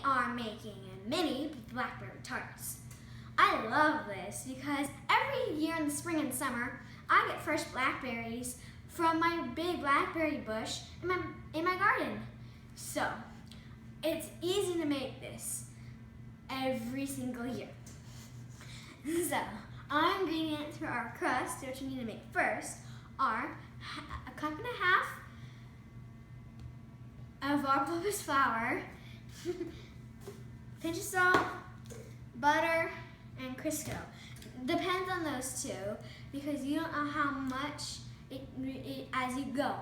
are making mini blackberry tarts. I love this because every year in the spring and summer, I get fresh blackberries from my big blackberry bush in my garden. So, it's easy to make this every single year. So, our ingredients for our crust, which we need to make first, are a cup and a half of all-purpose flour, pinch of salt, butter, and Crisco. Depends on those two because you don't know how much as you go.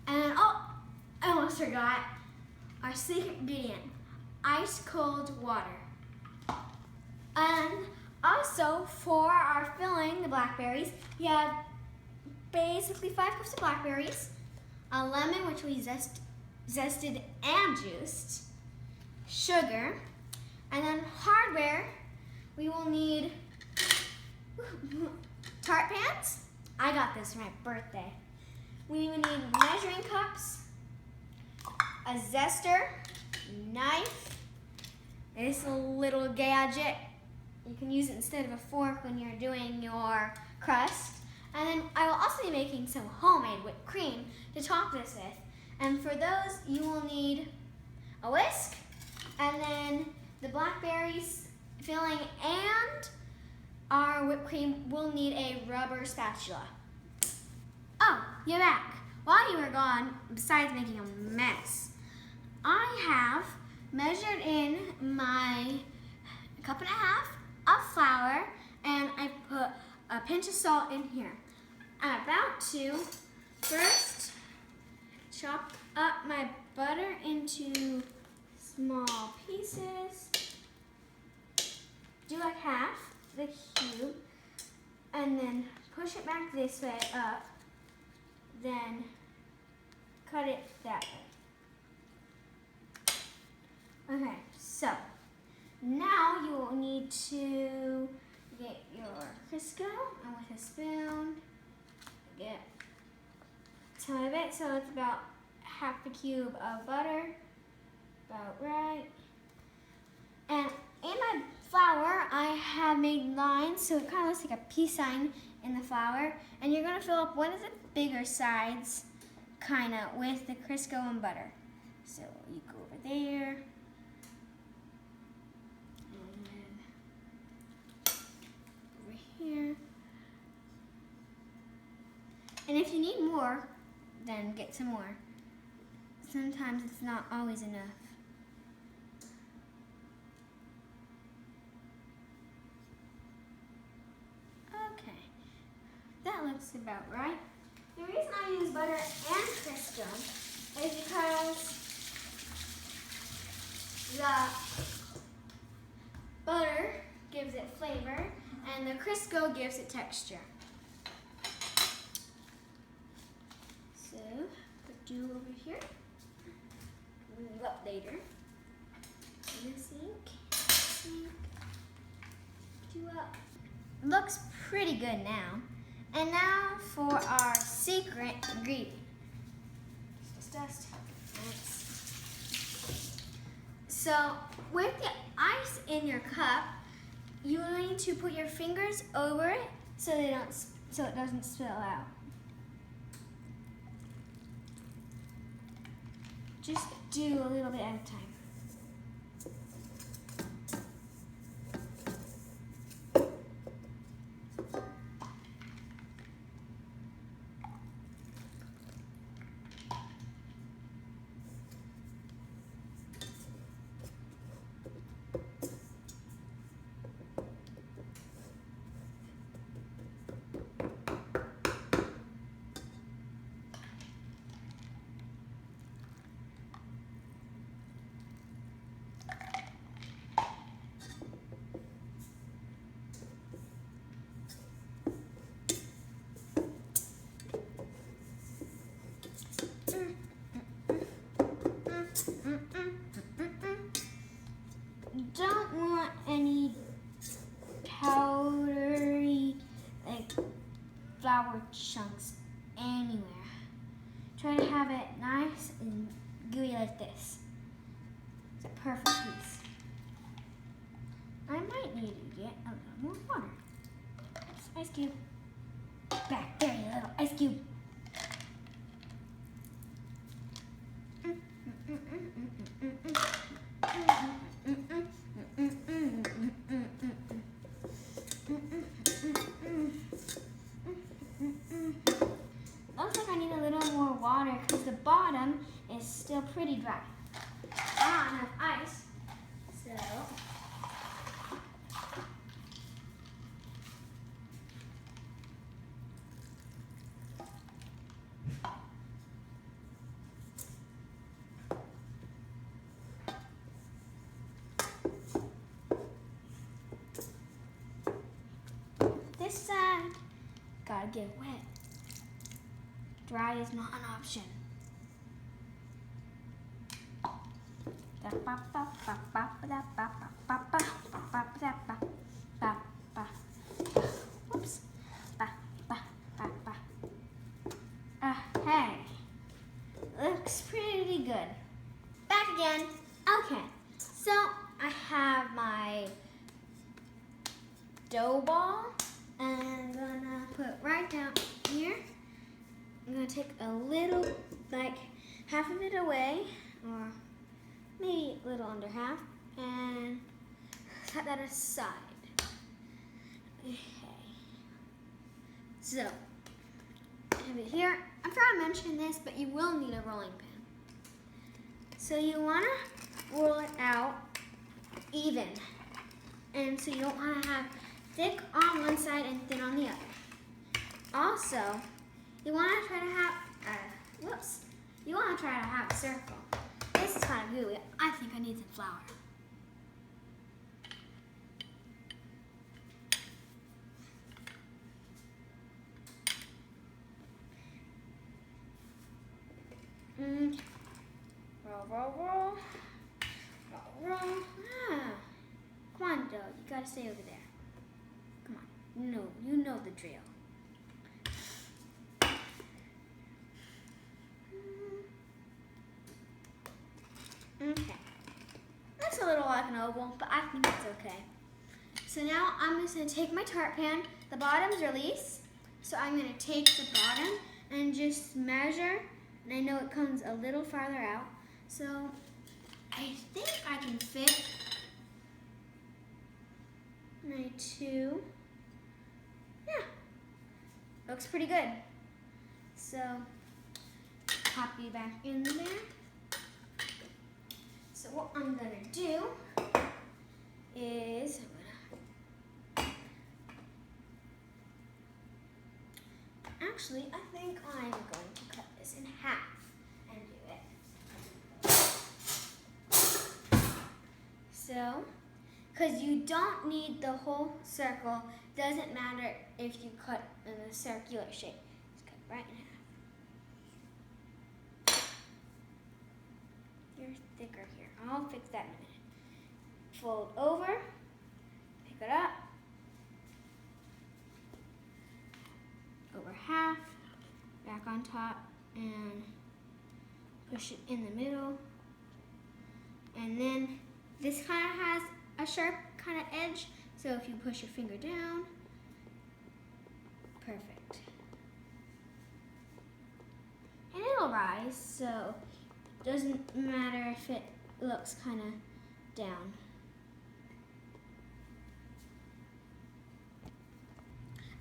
And oh, I almost forgot our secret ingredient, ice cold water. And also for our filling, the blackberries, you have basically 5 cups of blackberries, a lemon which we zested and juiced, sugar, and then hardware, we will need tart pans. I got this for my birthday. We will need measuring cups, a zester, knife, this little gadget. You can use it instead of a fork when you're doing your crust. And then I will also be making some homemade whipped cream to top this with. And for those, you will need a whisk, and then the blackberries filling and our whipped cream will need a rubber spatula. Oh, you're back. While you were gone, besides making a mess, I have measured in my cup and a half of flour, and I put a pinch of salt in here. I'm about to first chop up my butter into small pieces. Do like half the cube, and then push it back this way up, then cut it that way. Okay, so now you will need to get your Crisco, and with a spoon, get some of it, so it's about half a cube of butter, about right. And in my flour, I have made lines, so it kind of looks like a peace sign in the flour. And you're going to fill up one of the bigger sides, kind of, with the Crisco and butter. So you go over there, and then over here. And if you need more, then get some more. Sometimes it's not always enough. Okay, that looks about right. The reason I use butter and Crisco is because the butter gives it flavor and the Crisco gives it texture. So, put you over here. Move up later. In the sink. Do up. Looks pretty good now. And now for our secret ingredient. Just dust. So with the ice in your cup, you need to put your fingers over it so it doesn't spill out. Just do a little bit at a time. You don't want any powdery, like flour chunks anywhere. Try to have it nice and gooey like this. It's a perfect piece. need to get a little more water. Ice cube. Blackberry, little ice cube. Looks like I need a little more water because the bottom is still pretty dry. I don't have ice, so this side gotta get wet. Dry is not an option. Whoops. Hey, looks pretty good. Back again. Okay, so I have my dough ball, and I'm gonna put it right down here. I'm gonna take a little, like half of it away, or maybe a little under half, and set that aside. Okay. So, I have it here. I forgot to mention this, but you will need a rolling pin. So you wanna roll it out even. And so you don't wanna have thick on one side and thin on the other. Also, you wanna try to have, you wanna try to have a circle. This is kind of gooey. I think I need some flour. Roll. Come on, dough. You gotta stay over there. Come on. You know the drill. Okay. That's a little like an oval, but I think it's okay. So now I'm just gonna take my tart pan. The bottom's released, so I'm gonna take the bottom and just measure. And I know it comes a little farther out, so I think I can fit my two. Yeah, looks pretty good. So copy back in there. So what I'm gonna do is actually, I think I'm going to cut this in half and do it. So, because you don't need the whole circle, doesn't matter if you cut in a circular shape. Just cut right in half. You're thicker here. I'll fix that in a minute. Fold over, pick it up. Over half, back on top, and push it in the middle. And then this kind of has a sharp kind of edge, so if you push your finger down, perfect. And it'll rise, so it doesn't matter if it looks kind of down.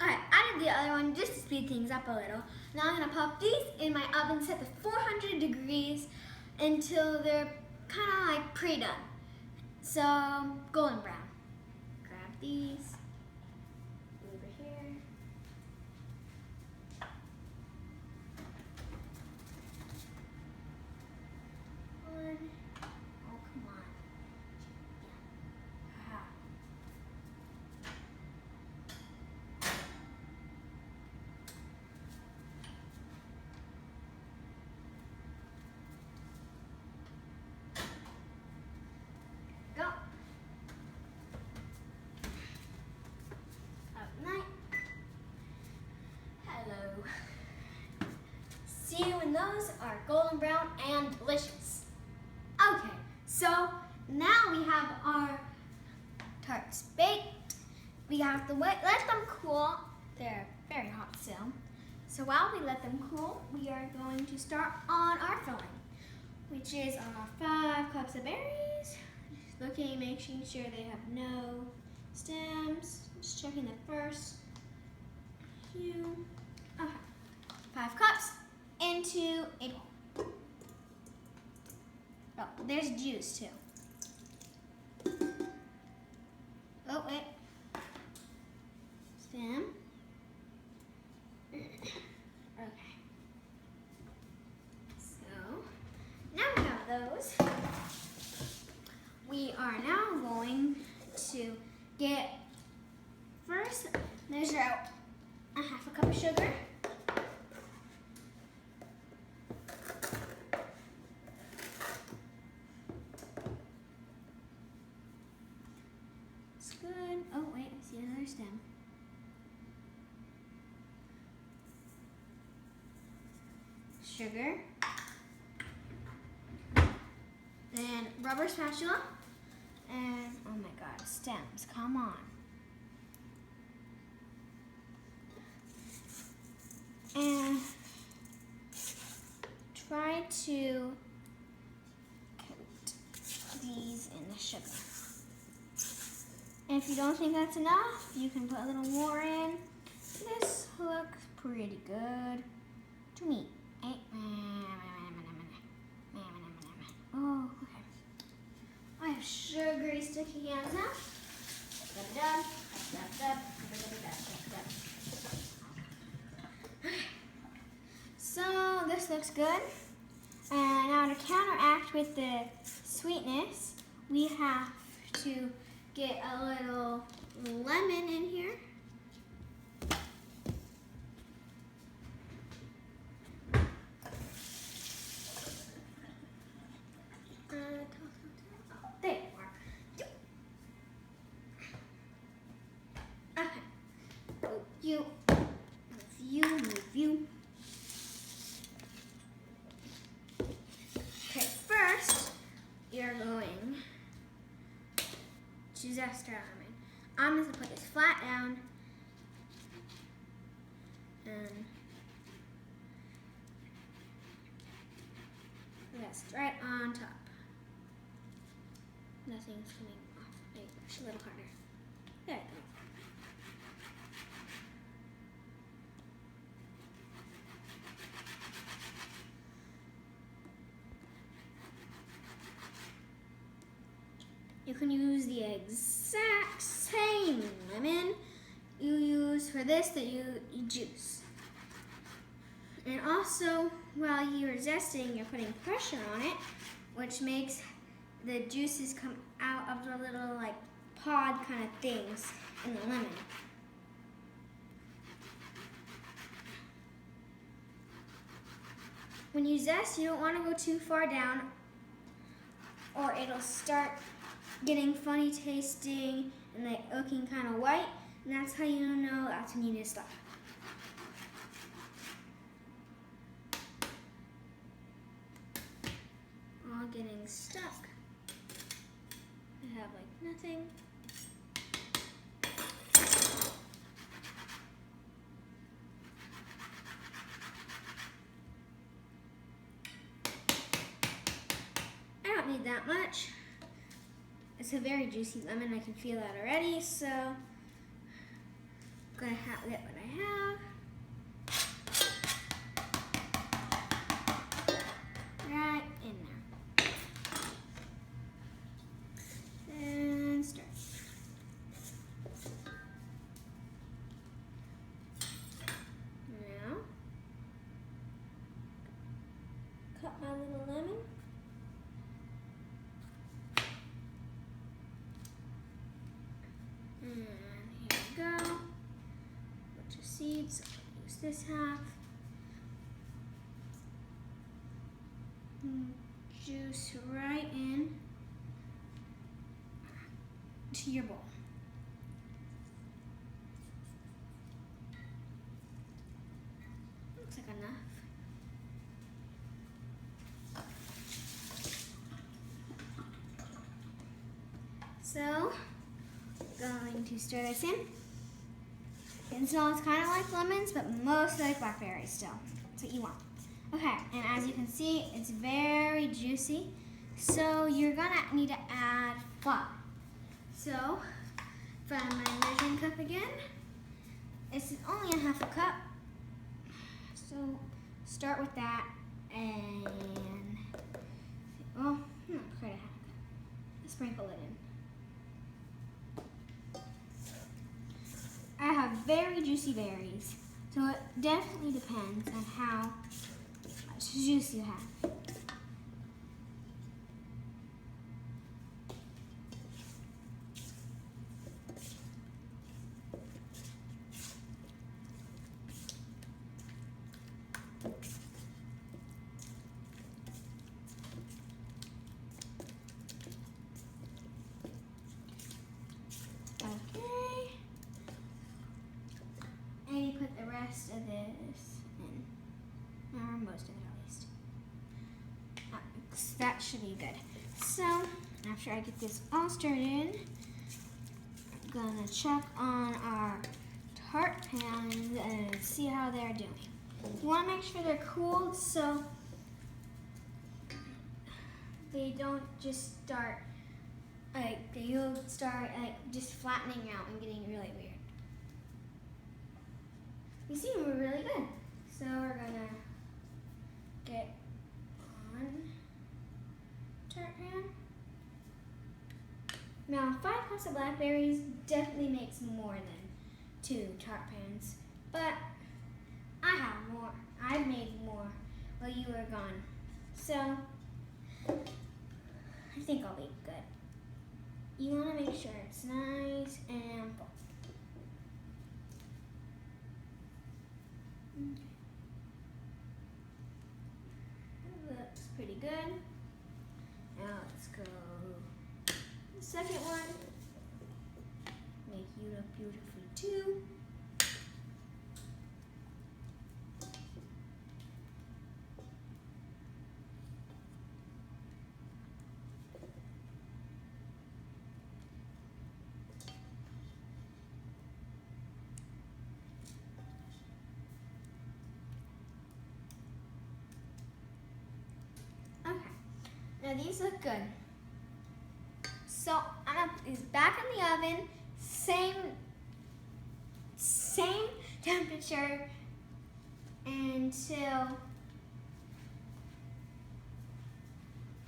Alright, I did the other one just to speed things up a little. Now I'm going to pop these in my oven set to 400 degrees until they're kind of like pre-done. So, golden brown. Grab these over here. One. Oh, come on. Yeah. Go. Up night. Hello. See you when those are golden brown and delicious. Okay, so now we have our tarts baked. We have to let them cool. They're very hot still. So while we let them cool, we are going to start on our filling, which is our 5 cups of berries. Just looking, making sure they have no stems. Just checking the first few. Okay. 5 cups into a bowl. Oh, there's juice too. Oh, wait. Stem. Okay. So, now we have those. We are now going to first measure out a 1/2 cup of sugar. It's good. Oh, wait, I see another stem. Sugar, then rubber spatula, and oh my god, stems, come on. And try to coat these in the sugar. And if you don't think that's enough, you can put a little more in. This looks pretty good to me. Oh, okay. I have sugary sticky hands now. So this looks good. And now to counteract with the sweetness, we have to get a little lemon in here. There you are. Okay. Move you. Okay, first you're going to zest our lemon. I'm just gonna put this flat down and rest right on top. Nothing's coming off. There you go. It's a little harder. There you go. You can use the exact same lemon you use for this that you juice. And also, while you're zesting, you're putting pressure on it, which makes the juices come out of the little like pod kind of things in the lemon. When you zest, you don't want to go too far down or it'll start getting funny tasting and like looking kind of white, and that's how you know that's when you need to stop. All getting stuck. I have like nothing. I don't need that much. It's a very juicy lemon, I can feel that already, so I'm gonna get what I have. Right in there. And start. Now, cut my little lemon. And here we go. Bunch of seeds. I'll use this half. Juice right in to your bowl. Looks like enough. So going to stir this in. And so it's kind of like lemons, but mostly like blackberries still. That's what you want. Okay, and as you can see, it's very juicy. So you're gonna need to add flour. So, from my measuring cup again, it's only a half a cup. So start with that and, well, not quite a half a cup. Sprinkle it in. I have very juicy berries, so it definitely depends on how much juice you have. Okay. And you put the rest of this in, or most of it at least. That should be good. So, after I get this all stirred in, I'm gonna check on our tart pans and see how they're doing. You wanna make sure they're cooled so they don't just start just flattening out and getting really weird. You see, we're really good. So we're gonna get on tart pan. Now, 5 cups of blackberries definitely makes more than 2 tart pans, but I have more. I've made more while you were gone, so I think I'll be good. You want to make sure it's nice and full. Looks pretty good. Now let's go the second one. Make you look beautiful too. Now these look good. So I'm gonna put these back in the oven, same temperature until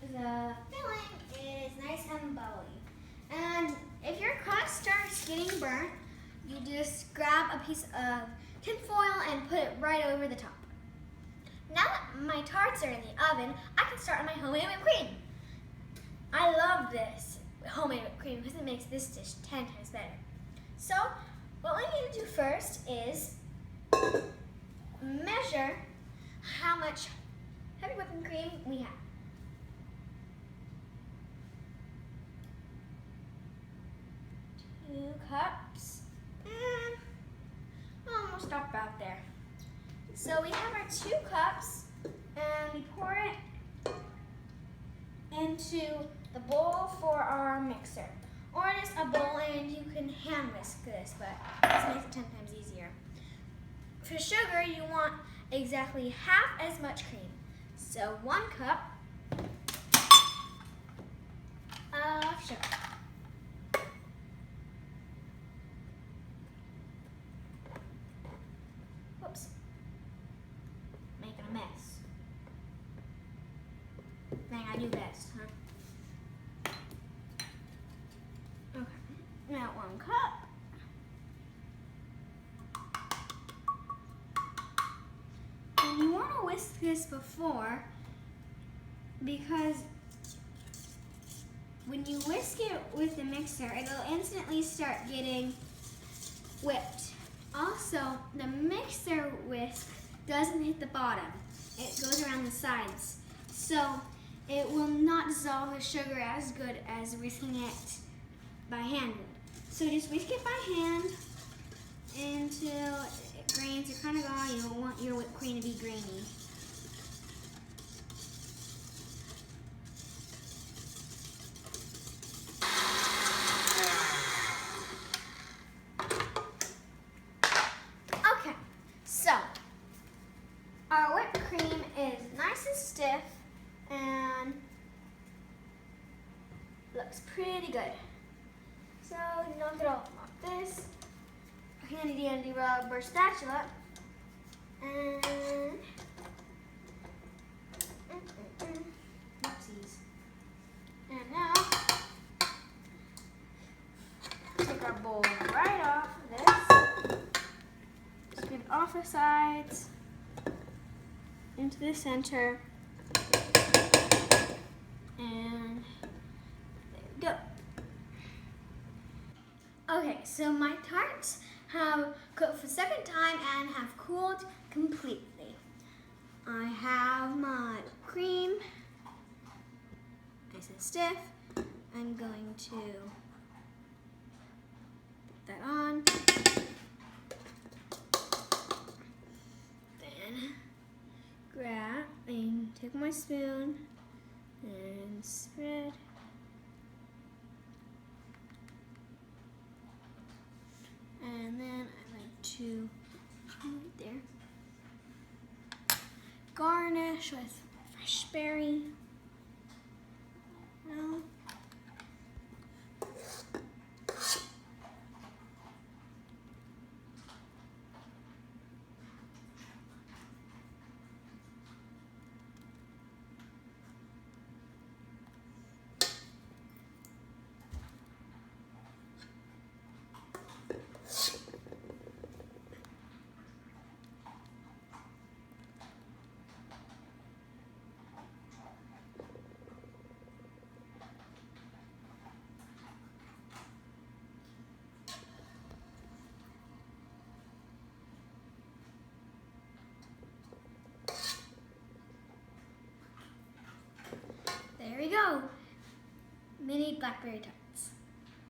the filling is nice and bubbly. And if your crust starts getting burnt, you just grab a piece of tin foil and put it right over the top. Now that my tarts are in the oven, I can start on my homemade whipped cream. I love this homemade whipped cream because it makes this dish 10 times better. So, what we need to do first is measure how much heavy whipping cream we have. Two cups. Almost stop about there. So we have our 2 cups, and we pour it into the bowl for our mixer. Or just a bowl, and you can hand whisk this, but this makes it 10 times easier. For sugar, you want exactly half as much cream. So 1 cup of sugar. Whoops. Making a mess. Thing I do best, huh? Okay, now 1 cup. And you want to whisk this before, because when you whisk it with the mixer, it'll instantly start getting whipped. Also, the mixer whisk doesn't hit the bottom. It goes around the sides. So it will not dissolve the sugar as good as whisking it by hand would. So just whisk it by hand until it grains. You're kind of gone. You don't want your whipped cream to be grainy. looks pretty good. So knock it off this handy dandy rubber spatula, and oopsies. And now take our bowl right off this. Just get it off the sides into the center, and there we go. Okay, so my tarts have cooked for the second time and have cooled completely. I have my cream, nice and stiff. I'm going to put that on. Then grab and take my spoon and spread. And then I like to right there. Garnish with fresh berry. Well, there we go. Mini Blackberry Tarts.